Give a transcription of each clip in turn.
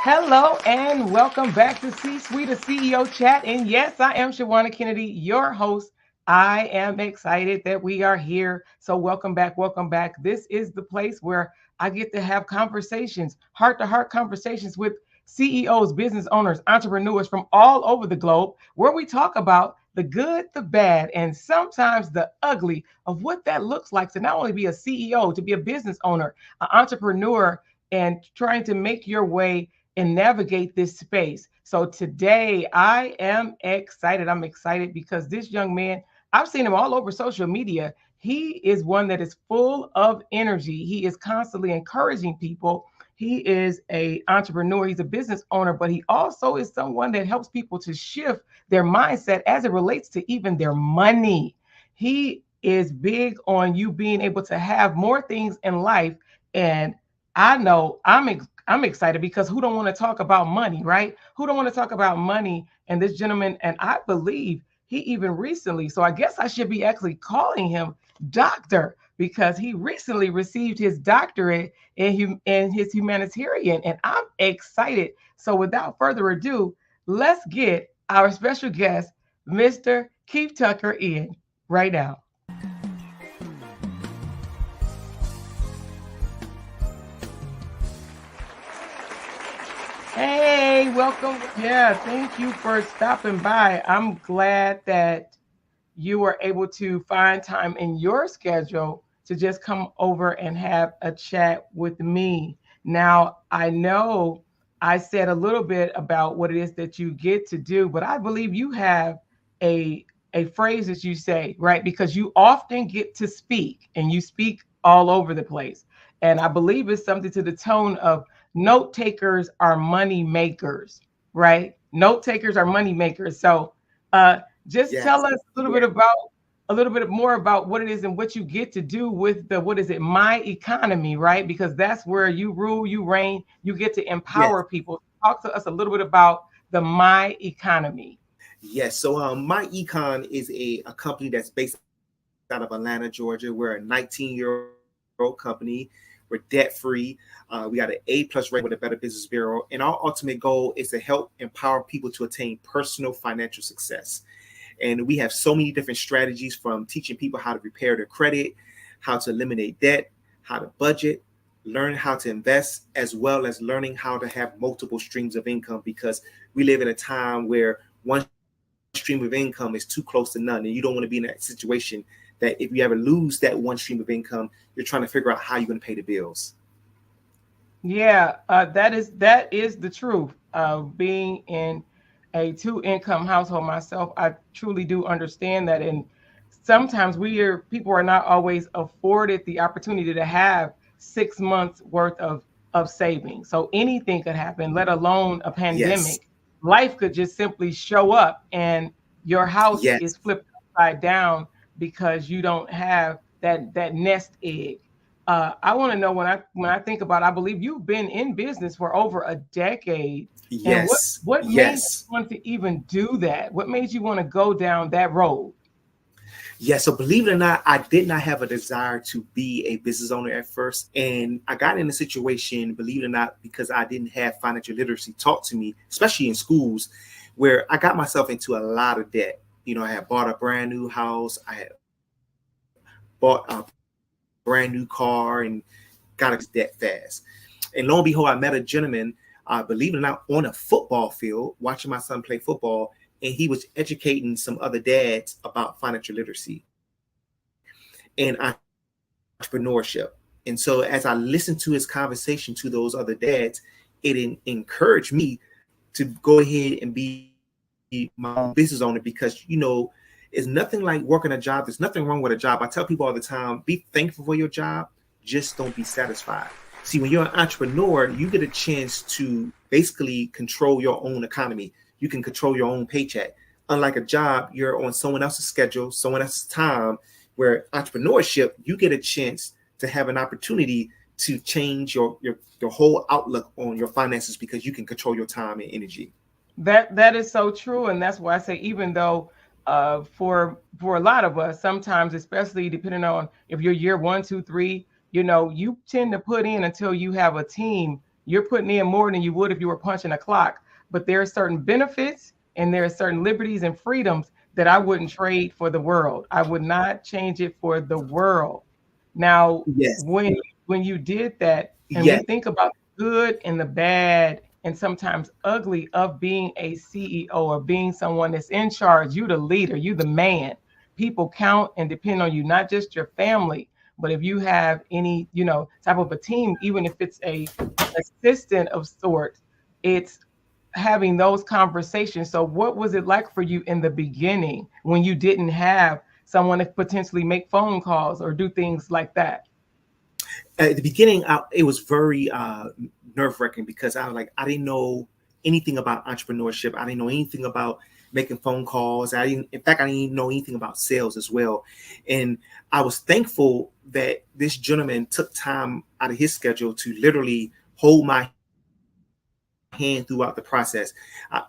Hello and welcome back to C-Suite, a CEO chat. And yes, I am Shawanna Kennedy, your host. I am excited that we are here. So welcome back, welcome back. This is the place where I get to have conversations, heart-to-heart conversations with CEOs, business owners, entrepreneurs from all over the globe, where we talk about the good, the bad, and sometimes the ugly of what that looks like to not only be a CEO, to be a business owner, an entrepreneur, and trying to make your way and navigate this space. So today I am excited. I'm excited because this young man, I've seen him all over social media. He is one that is full of energy. He is constantly encouraging people. He is a entrepreneur, he's a business owner, but he also is someone that helps people to shift their mindset as it relates to even their money. He is big on you being able to have more things in life. And I know I'm excited because who don't want to talk about money, right? Who don't want to talk about money? And this gentleman, and I believe he even recently, so I guess I should be actually calling him doctor because he recently received his doctorate in his humanitarian, and I'm excited. So without further ado, let's get our special guest, Mr. Keith Tucker, in right now. Hey, welcome. Yeah, thank you for stopping by. I'm glad that you were able to find time in your schedule to just come over and have a chat with me. Now, I know I said a little bit about what it is that you get to do, but I believe you have a a phrase that you say, right? Because you often get to speak and you speak all over the place. And I believe it's something to the tone of note takers are money makers, right? Note takers are money makers. So just Yes. tell us a little bit more about what it is and what you get to do with the what is it, my economy, right? Because that's where you rule, you reign, you get to Yes. empower people. Talk to us a little bit about the my economy. Yes. So my econ is a company that's based out of Atlanta, Georgia. We're a 19-year-old company. We're debt free. We got an A+ rating with the Better Business Bureau. And our ultimate goal is to help empower people to attain personal financial success. And we have so many different strategies, from teaching people how to repair their credit, how to eliminate debt, how to budget, learn how to invest, as well as learning how to have multiple streams of income, because we live in a time where one stream of income is too close to none. And you don't want to be in that situation that if you ever lose that one stream of income, you're trying to figure out how you're going to pay the bills. Yeah, that is the truth of being in a two income household myself. I truly do understand that, and sometimes people are not always afforded the opportunity to have 6 months worth of savings. So anything could happen, let alone a Yes. pandemic. Life could just simply show up, and your house Yes. is flipped upside down because you don't have that nest egg. I want to know when I think about it, I believe you've been in business for over a decade. And Yes. what made you Yes. want to even do that? What made you want to go down that road? Yeah, so believe it or not, I did not have a desire to be a business owner at first. And I got in a situation, believe it or not, because I didn't have financial literacy taught to me, especially in schools, where I got myself into a lot of debt. I had bought a brand new house, I had bought a brand new car, and got debt fast. And lo and behold, I met a gentleman, believe it or not, on a football field, watching my son play football, and he was educating some other dads about financial literacy and entrepreneurship. And so as I listened to his conversation to those other dads, encouraged me to go ahead and be my own business owner, because it's nothing like working a job. There's nothing wrong with a job. I tell people all the time, be thankful for your job, just don't be satisfied. See, when you're an entrepreneur, you get a chance to basically control your own economy. You can control your own paycheck. Unlike a job, you're on someone else's schedule, someone else's time, where entrepreneurship, you get a chance to have an opportunity to change your whole outlook on your finances, because you can control your time and energy. That is so true, and that's why I say even though for a lot of us, sometimes, especially depending on if you're year one, two, three, you tend to put in until you have a team. You're putting in more than you would if you were punching a clock. But there are certain benefits and there are certain liberties and freedoms that I wouldn't trade for the world. I would not change it for the world. Now, Yes. when you did that, and we Yes. think about the good and the bad and sometimes ugly of being a CEO or being someone that's in charge, you the leader, you the man. People count and depend on you, not just your family, but if you have any, type of a team, even if it's a assistant of sort, it's having those conversations. So what was it like for you in the beginning when you didn't have someone to potentially make phone calls or do things like that? At the beginning, it was very nerve wracking because I didn't know anything about entrepreneurship. I didn't know anything about making phone calls. In fact, I didn't even know anything about sales as well. And I was thankful that this gentleman took time out of his schedule to literally hold my hand throughout the process.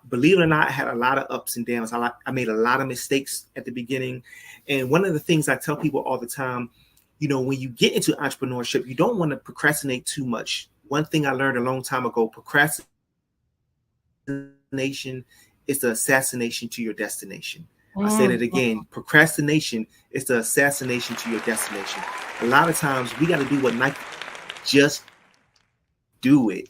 Believe it or not, I had a lot of ups and downs. I made a lot of mistakes at the beginning. And one of the things I tell people all the time, when you get into entrepreneurship, you don't want to procrastinate too much. One thing I learned a long time ago, procrastination is the assassination to your destination. I say that again, procrastination is the assassination to your destination. A lot of times we got to do what Nike, just do it.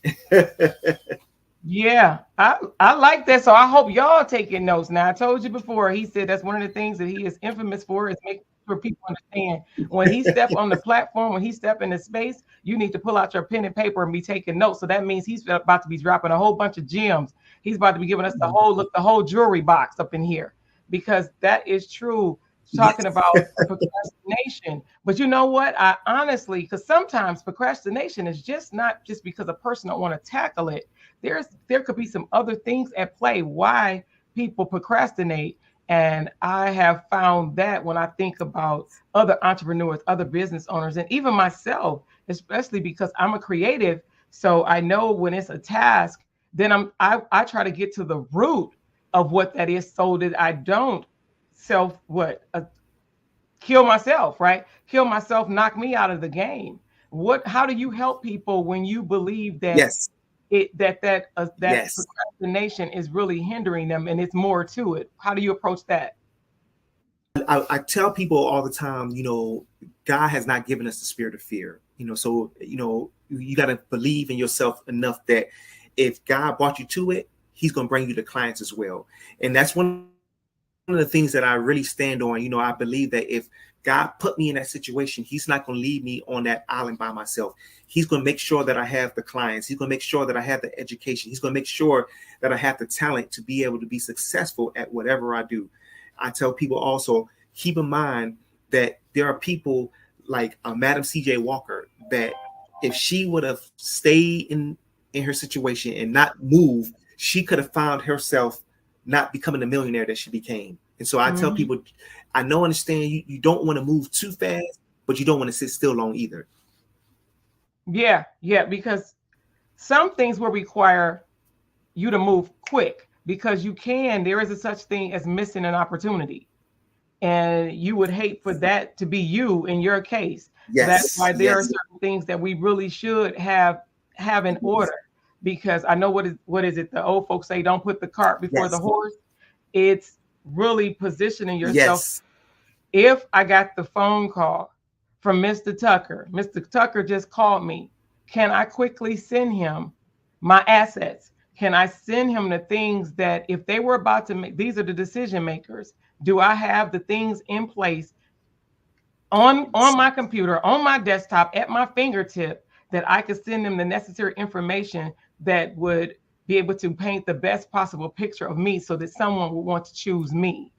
Yeah, I like that. So I hope y'all taking notes. Now I told you before, he said that's one of the things that he is infamous for is making sure people understand when he step on the platform, when he step into space, you need to pull out your pen and paper and be taking notes. So that means he's about to be dropping a whole bunch of gems. He's about to be giving us the whole jewelry box up in here because that is true. Talking Yes. about procrastination. But you know what? I honestly, because sometimes procrastination is just not just because a person don't want to tackle it. There could be some other things at play why people procrastinate. And I have found that when I think about other entrepreneurs, other business owners, and even myself, especially because I'm a creative. So I know when it's a task, then I try to get to the root of what that is so that I don't self what kill myself, right? Kill myself, knock me out of the game. How do you help people when you believe that Yes. that Yes. procrastination is really hindering them and it's more to it? How do you approach that? I tell people all the time, God has not given us the spirit of fear. So you got to believe in yourself enough that if God brought you to it, He's going to bring you the clients as well. And that's one of the things that I really stand on. I believe that if God put me in that situation, He's not going to leave me on that island by myself. He's going to make sure that I have the clients. He's going to make sure that I have the education. He's going to make sure that I have the talent to be able to be successful at whatever I do. I tell people also, keep in mind that there are people like Madam C.J. Walker that if she would have stayed in her situation and not move, she could have found herself not becoming the millionaire that she became. And so I tell Mhm. people, understand you don't want to move too fast, but you don't want to sit still long either. Yeah, yeah, because some things will require you to move quick because there is a such thing as missing an opportunity. And you would hate for that to be you in your case. That's Yes, why there are yes, certain things that we really should have in order. Because I know what is it? The old folks say, don't put the cart before the yes, horse. It's really positioning yourself. yes, If I got the phone call from Mr. Tucker, Mr. Tucker just called me. Can I quickly send him my assets? Can I send him the things that if they were about to make, these are the decision makers. Do I have the things in place on yes, my computer, on my desktop, at my fingertip that I could send them the necessary information that would be able to paint the best possible picture of me so that someone would want to choose me.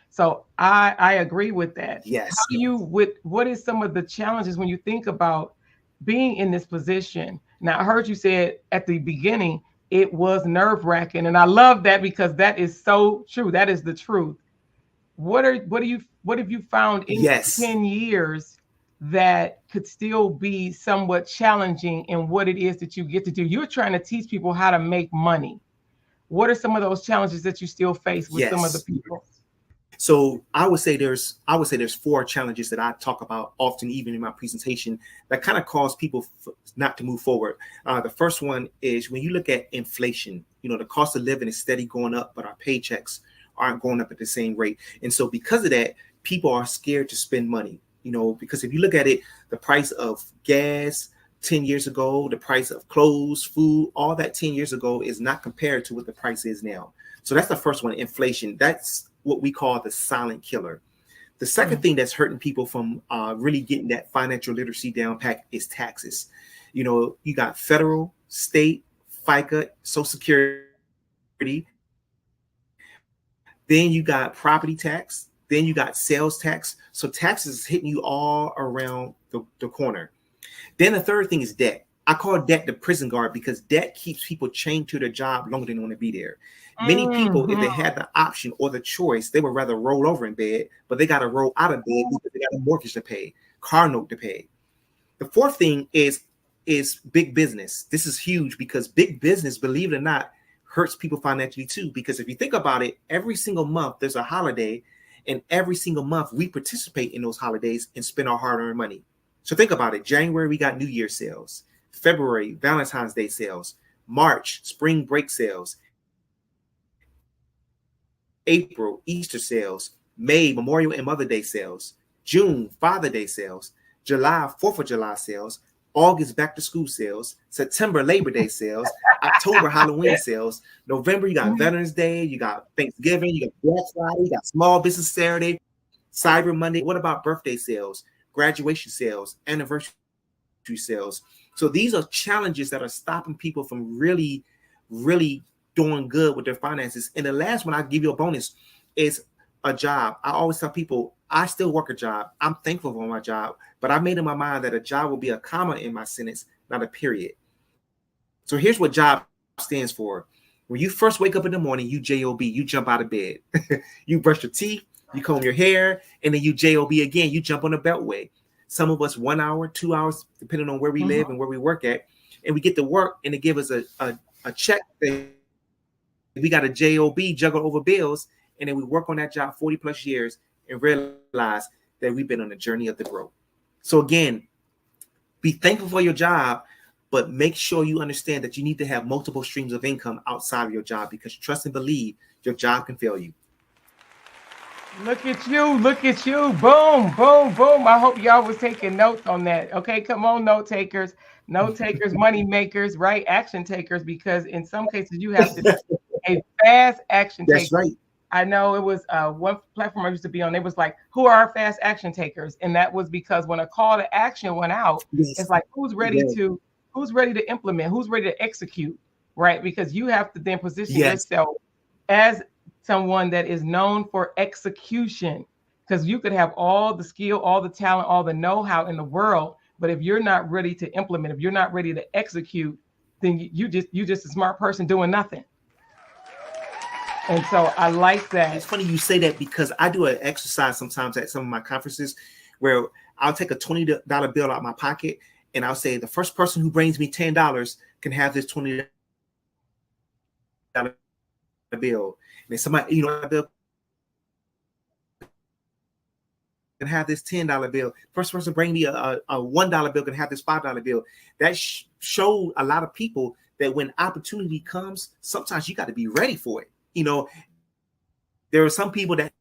So I agree with that. How yes. do you with what is some of the challenges when you think about being in this position? Now I heard you said at the beginning it was nerve-wracking, and I love that because that is so true. That is the truth. What have you found in Yes. 10 years that could still be somewhat challenging in what it is that you get to do? You're trying to teach people how to make money. What are some of those challenges that you still face with some of the Yes. people? So I would say there's four challenges that I talk about often, even in my presentation, that kind of cause people not to move forward. The first one is when you look at inflation. The cost of living is steady going up, but our paychecks aren't going up at the same rate. And so because of that, people are scared to spend money. Because if you look at it, the price of gas 10 years ago, the price of clothes, food, all that 10 years ago is not compared to what the price is now. So that's the first one, inflation. That's what we call the silent killer. The second thing that's hurting people from really getting that financial literacy down pat is taxes. You got federal, state, FICA, Social Security. Then you got property tax. Then you got sales tax. So taxes is hitting you all around the corner. Then the third thing is debt. I call debt the prison guard because debt keeps people chained to their job longer than they want to be there. Many people, if they had the option or the choice, they would rather roll over in bed, but they got to roll out of bed because they got a mortgage to pay, car note to pay. The fourth thing is big business. This is huge because big business, believe it or not, hurts people financially too. Because if you think about it, every single month there's a holiday, and every single month we participate in those holidays and spend our hard-earned money. So think about it. January, we got New Year sales. February, Valentine's Day sales. March, spring break sales. April, Easter sales. May, Memorial and Mother Day sales. June, Father Day sales. July, 4th of July sales. August, back to school sales. September, Labor Day sales. October, Halloween sales. November, you got Veterans Day. You got Thanksgiving. You got Black Friday. You got Small Business Saturday. Cyber Monday. What about birthday sales, graduation sales, anniversary sales? So these are challenges that are stopping people from really, really doing good with their finances. And the last one, I'll give you a bonus, is a job. I always tell people, I still work a job. I'm thankful for my job, but I made in my mind that a job will be a comma in my sentence, not a period. So here's what job stands for. When you first wake up in the morning, you JOB, you jump out of bed. You brush your teeth, you comb your hair, and then you JOB again, you jump on the beltway. Some of us 1 hour, 2 hours, depending on where we live and where we work at. And we get to work and they give us a check. We got a JOB, juggle over bills. And then we work on that job 40 plus years and realize that we've been on a journey of the growth. So again, be thankful for your job, but make sure you understand that you need to have multiple streams of income outside of your job, because trust and believe your job can fail you. Look at you. Look at you. Boom, boom, boom. I hope y'all was taking notes on that. Okay, come on, note takers, money makers, right? Action takers, because in some cases you have to be a fast action That's taker. right. I know it was one platform I used to be on. It was like, who are our fast action takers? And that was because when a call to action went out, it's Yes. like, who's ready to implement, who's ready to execute, right? Because you have to then position Yes. yourself as someone that is known for execution. Because you could have all the skill, all the talent, all the know-how in the world, but if you're not ready to implement, if you're not ready to execute, then you just a smart person doing nothing. And so I like It's that. funny you say that because I do an exercise sometimes at some of my conferences where I'll take a $20 bill out of my pocket and I'll say the first person who brings me $10 can have this $20 bill. And then somebody, that bill can have this $10 bill. First person bring me a $1 bill can have this $5 bill. That showed a lot of people that when opportunity comes, sometimes you got to be ready for it. There are some people that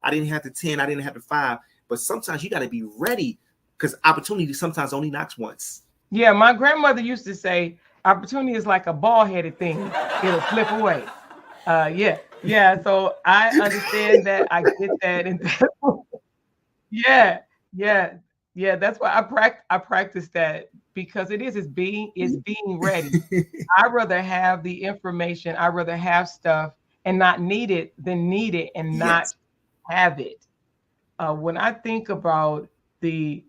I didn't have the 10, I didn't have the 5, but sometimes you got to be ready because opportunity sometimes only knocks once. Yeah, my grandmother used to say, opportunity is like a ball-headed thing. It'll flip away. Yeah, yeah. So I understand that. I get that. And yeah, yeah, yeah. That's why I practice that because it's being ready. I'd rather have the information. I'd rather have stuff and not need it than need it and not Yes, have it. When I think about the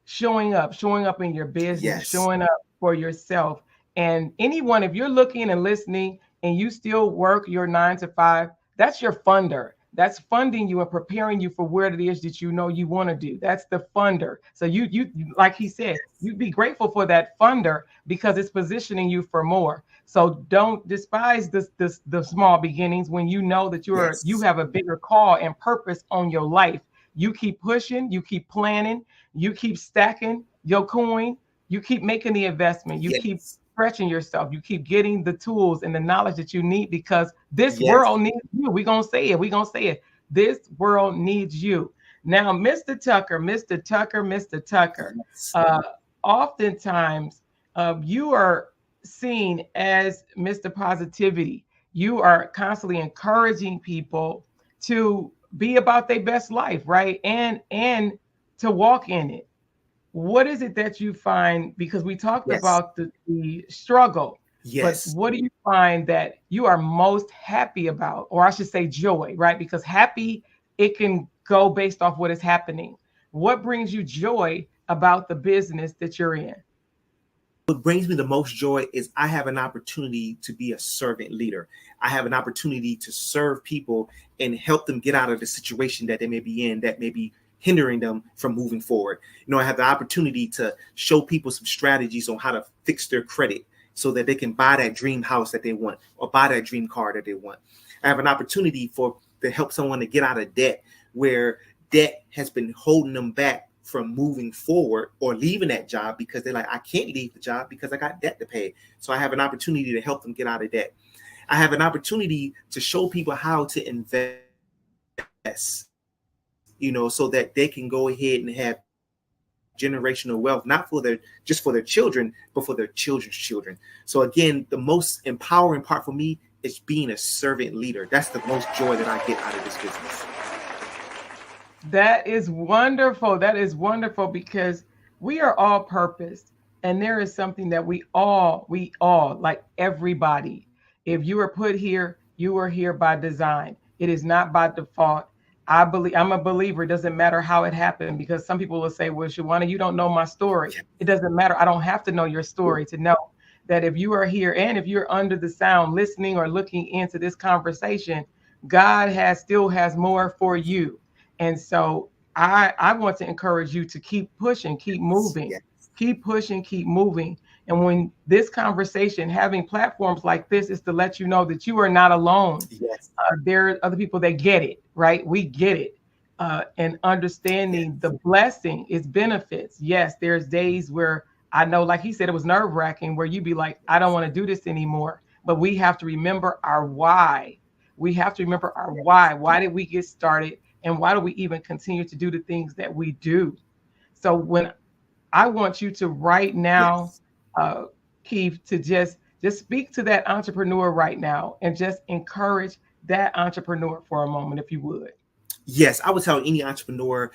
showing up in your business, yes, showing up for yourself. And anyone, if you're looking and listening and you still work your 9 to 5, that's your funder. That's funding you and preparing you for where it is that you know you want to do. That's the funder. So like he said, you'd be grateful for that funder because it's positioning you for more. So don't despise the small beginnings when you know that you Yes. have a bigger call and purpose on your life. You keep pushing, you keep planning, you keep stacking your coin, you keep making the investment, you keep Yes. stretching yourself, you keep getting the tools and the knowledge that you need because this Yes. world needs you. We're gonna say it, we're gonna say it. This world needs you. Now, Mr. Tucker, Mr. Tucker, Mr. Tucker, Yes. uh, oftentimes you are seen as Mr. Positivity. You are constantly encouraging people to be about their best life, right? And to walk in it. What is it that you find? Because we talked Yes. about the struggle, but Yes. what do you find that you are most happy about, or I should say joy, right? Because happy, it can go based off what is happening. What brings you joy about the business that you're in? What brings me the most joy is I have an opportunity to be a servant leader. I have an opportunity to serve people and help them get out of the situation that they may be in that may be hindering them from moving forward. I have the opportunity to show people some strategies on how to fix their credit so that they can buy that dream house that they want or buy that dream car that they want. I have an opportunity for to help someone to get out of debt where debt has been holding them back from moving forward or leaving that job because they're like, I can't leave the job because I got debt to pay. So I have an opportunity to help them get out of debt. I have an opportunity to show people how to invest, so that they can go ahead and have generational wealth, not for just for their children, but for their children's children. So again, the most empowering part for me is being a servant leader. That's the most joy that I get out of this business. That is wonderful. That is wonderful because we are all purposed. And there is something that we all, like everybody, if you are put here, you are here by design. It is not by default. I believe I'm a believer. It doesn't matter how it happened because some people will say, well, Shawanna, you don't know my story. It doesn't matter. I don't have to know your story to know that if you are here and if you're under the sound, listening or looking into this conversation, God still has more for you. And so I want to encourage you to keep pushing, keep Yes, moving, yes, keep pushing, keep moving. And when this conversation, having platforms like this, is to let you know that you are not alone. yes, There are other people that get it, right? We get it. And understanding yes, the blessing, its benefits. Yes, there's days where I know, like he said, it was nerve wracking, where you be like, I don't want to do this anymore. But we have to remember our why. We have to remember our yes, why. Why did we get started? And why do we even continue to do the things that we do? So when I want you to right now, yes. uh, Keith, to just speak to that entrepreneur right now and just encourage that entrepreneur for a moment, if you would. Yes, I would tell any entrepreneur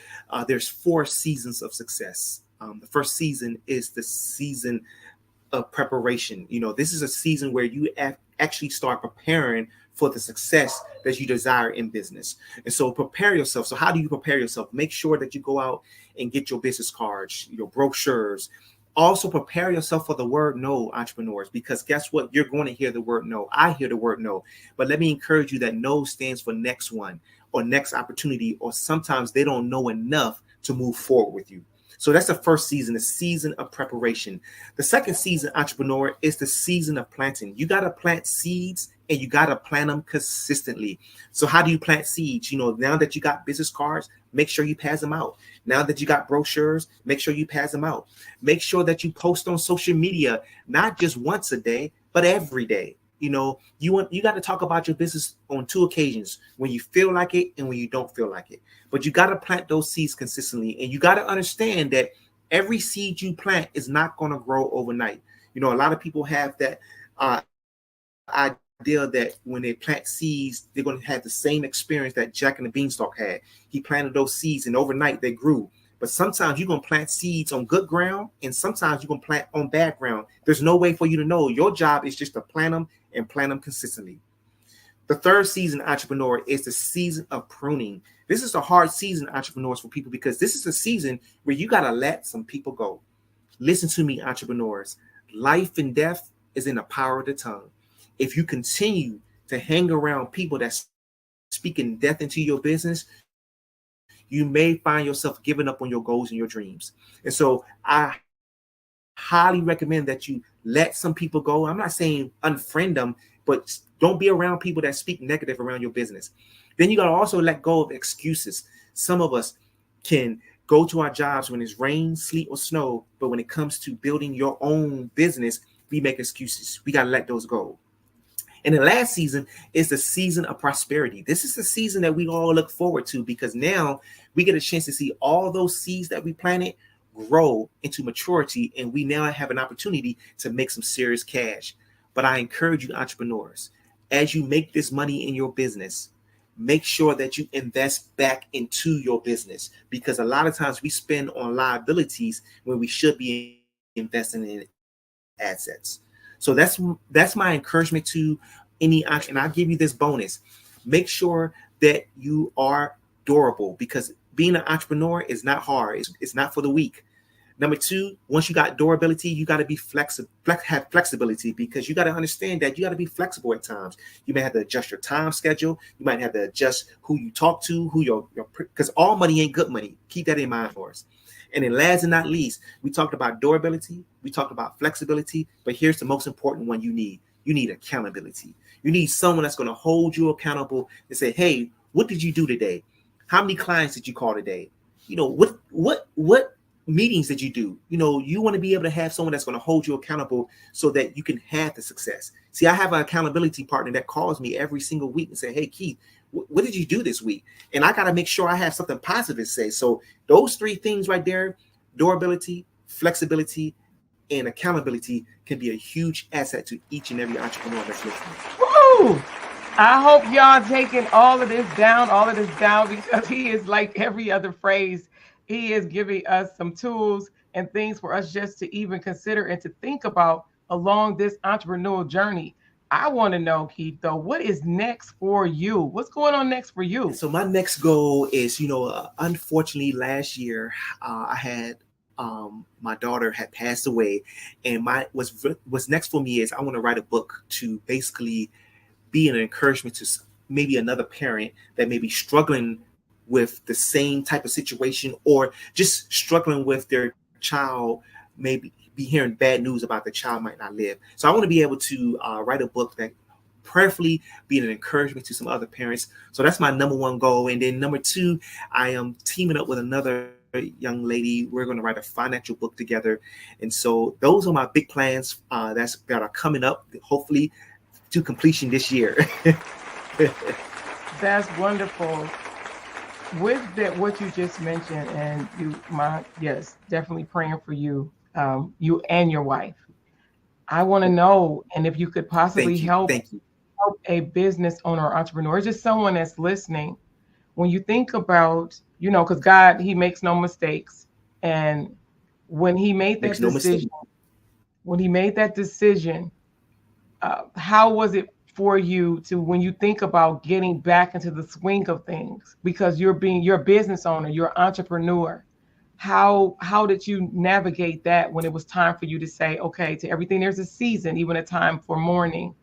there's 4 seasons of success. The first season is the season of preparation. This is a season where you actually start preparing for the success that you desire in business. And so prepare yourself. So how do you prepare yourself? Make sure that you go out and get your business cards, your brochures. Also prepare yourself for the word no, entrepreneurs, because guess what? You're going to hear the word no. I hear the word no. But let me encourage you that no stands for next one or next opportunity, or sometimes they don't know enough to move forward with you. So that's the first season, the season of preparation. The second season, entrepreneur, is the season of planting. You got to plant seeds and you got to plant them consistently. So how do you plant seeds? Now that you got business cards, make sure you pass them out. Now that you got brochures, make sure you pass them out. Make sure that you post on social media, not just once a day, but every day. You got to talk about your business on 2 occasions, when you feel like it and when you don't feel like it. But you got to plant those seeds consistently, and you got to understand that every seed you plant is not going to grow overnight. A lot of people have that idea that when they plant seeds, they're going to have the same experience that Jack and the Beanstalk had. He planted those seeds and overnight they grew. But sometimes you're going to plant seeds on good ground, and sometimes you're going to plant on bad ground. There's no way for you to know. Your job is just to plant them and plant them consistently. The third season, entrepreneur, is the season of pruning. This is a hard season, entrepreneurs, for people, because this is a season where you got to let some people go. Listen to me, entrepreneurs. Life and death is in the power of the tongue. If you continue to hang around people that speak speaking death into your business, you may find yourself giving up on your goals and your dreams. And so I highly recommend that you let some people go. I'm not saying unfriend them, but don't be around people that speak negative around your business. Then you got to also let go of excuses. Some of us can go to our jobs when it's rain, sleet, or snow, but when it comes to building your own business, we make excuses. We got to let those go. And the last season is the season of prosperity. This is the season that we all look forward to because now we get a chance to see all those seeds that we planted grow into maturity, and we now have an opportunity to make some serious cash. But I encourage you, entrepreneurs, as you make this money in your business, make sure that you invest back into your business, because a lot of times we spend on liabilities when we should be investing in assets. So that's my encouragement to any entrepreneur. And I'll give you this bonus: make sure that you are durable, because being an entrepreneur is not hard. It's not for the weak. Number two, once you got durability, you got to be have flexibility, because you got to understand that you got to be flexible at times. You may have to adjust your time schedule. You might have to adjust who you talk to, because all money ain't good money. Keep that in mind for us. And then last and not least, we talked about durability. We talked about flexibility, but here's the most important one you need. You need accountability. You need someone that's going to hold you accountable and say, hey, what did you do today? How many clients did you call today? What meetings did you do? You want to be able to have someone that's going to hold you accountable so that you can have the success. See, I have an accountability partner that calls me every single week and say, hey, Keith, what did you do this week? And I got to make sure I have something positive to say. So those three things right there, durability, flexibility, and accountability, can be a huge asset to each and every entrepreneur that's listening. Woo! I hope y'all taking all of this down, because he is like every other phrase. He is giving us some tools and things for us just to even consider and to think about along this entrepreneurial journey. I want to know, Keith, though, what is next for you? What's going on next for And you? so my next goal is, unfortunately, last year I had my daughter had passed away, and my what's next for me is I want to write a book to basically be an encouragement to maybe another parent that may be struggling with the same type of situation, or just struggling with their child, maybe be hearing bad news about the child might not live. So I want to be able to write a book that prayerfully be an encouragement to some other parents. So that's my number one goal. And then number two, I am teaming up with another young lady. We're going to write a financial book together. And so those are my big plans that are coming up, hopefully to completion this year. That's wonderful. With that, what you just mentioned, and yes, definitely praying for you, you and your wife. I want to know, and if you could Thank possibly you. Thank you. help a business owner or entrepreneur, just someone that's listening, when you think about, because God, He makes no mistakes. And when He made Makes that no mistake. decision, when He made that decision, how was it for you to, when you think about getting back into the swing of things, because you're a business owner, you're an entrepreneur. How did you navigate that when it was time for you to say, okay, to everything there's a season, even a time for mourning?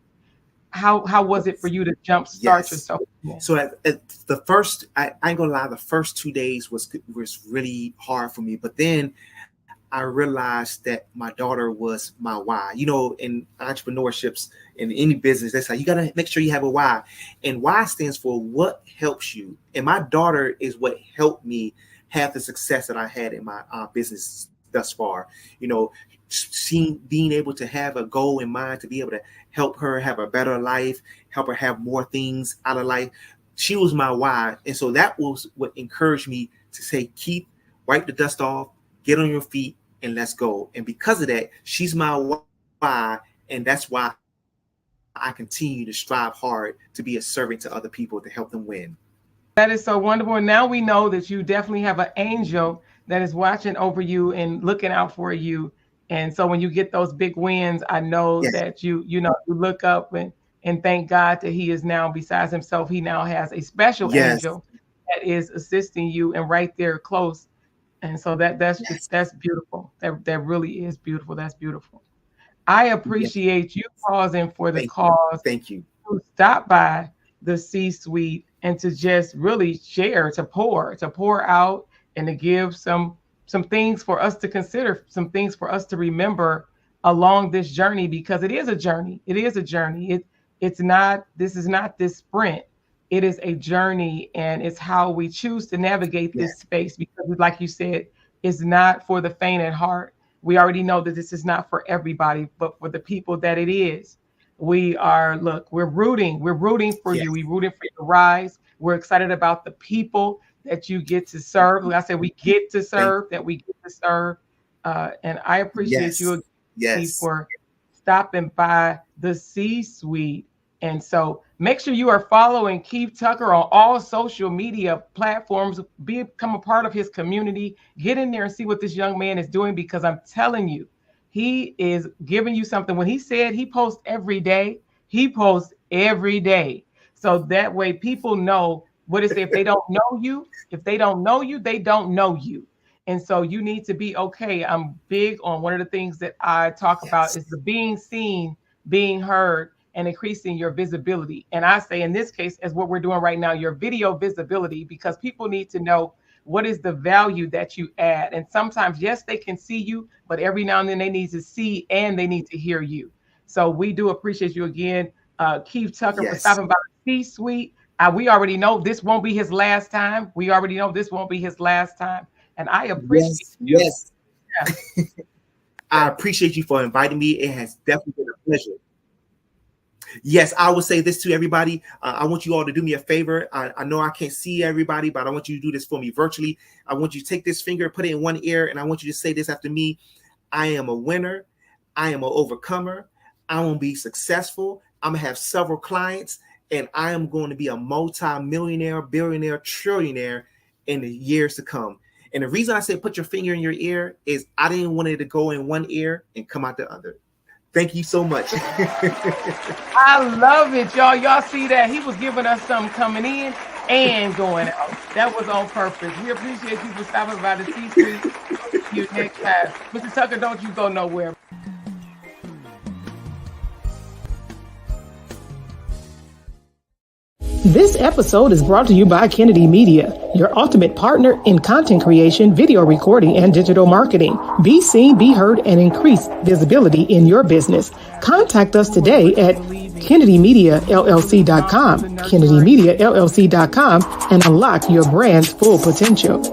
How was it for you to jump start Yes. yourself again? So at the first, I ain't gonna lie, the first 2 days was really hard for me. But then I realized that my daughter was my why. In entrepreneurships, in any business, that's how you gotta make sure you have a why. And why stands for what helps you. And my daughter is what helped me have the success that I had in my business thus far. Being able to have a goal in mind to be able to help her have a better life, help her have more things out of life. She was my why. And so that was what encouraged me to say, keep, wipe the dust off, get on your feet, and let's go. And because of that, she's my why. And that's why I continue to strive hard to be a servant to other people to help them win. That is so wonderful. And now we know that you definitely have an angel that is watching over you and looking out for you. And so when you get those big wins, I know Yes, that you look up and thank God that He is now, besides Himself, He now has a special yes, angel that is assisting you and right there close. And so yes, that's beautiful. That really is beautiful. That's beautiful. I yes. appreciate you pausing for the Thank you. cause Thank you. to stop by, the C-suite and to just really share, to pour out, and to give some things for us to consider, some things for us to remember along this journey, because it is a journey. It is a journey. It's not, this is not this sprint. It is a journey, and it's how we choose to navigate Yeah. this space, because like you said, it's not for the faint at heart. We already know that this is not for everybody, but for the people that it is. We are, look, we're rooting for Yes. you. We're rooting for your rise. We're excited about the people that you get to serve. Like I said, we get to Thank serve, that we get to serve. And I appreciate Yes. you Yes. for stopping by the C-suite. And so make sure you are following Keith Tucker on all social media platforms. Become a part of his community. Get in there and see what this young man is doing, because I'm telling you, he is giving you something. When he said he posts every day, he posts every day. So that way people know what is, if they don't know you, they don't know you. And so you need to be okay. I'm big on, one of the things that I talk about Yes. is the being seen, being heard, and increasing your visibility. And I say in this case, as what we're doing right now, your video visibility, because people need to know what is the value that you add. And sometimes, yes, they can see you, but every now and then they need to see and they need to hear you. So we do appreciate you again, Keith Tucker, for Yes. stopping by the C-suite. We already know this won't be his last time. We already know this won't be his last time. And I appreciate Yes. you. Yes. I appreciate you for inviting me. It has definitely been a pleasure. Yes, I will say this to everybody. I want you all to do me a favor. I know I can't see everybody, but I want you to do this for me virtually. I want you to take this finger, put it in one ear, and I want you to say this after me. I am a winner. I am an overcomer. I want to be successful. I'm going to have several clients, and I am going to be a multi-millionaire, billionaire, trillionaire in the years to come. And the reason I say put your finger in your ear is I didn't want it to go in one ear and come out the other. Thank you so much. I love it, y'all. Y'all see that? He was giving us something coming in and going out. That was on purpose. We appreciate you for stopping by the C-suite. See you next time. Mr. Tucker, don't you go nowhere. This episode is brought to you by Kennedy Media, your ultimate partner in content creation, video recording, and digital marketing. Be seen, be heard, and increase visibility in your business. Contact us today at KennedyMediaLLC.com, KennedyMediaLLC.com, and unlock your brand's full potential.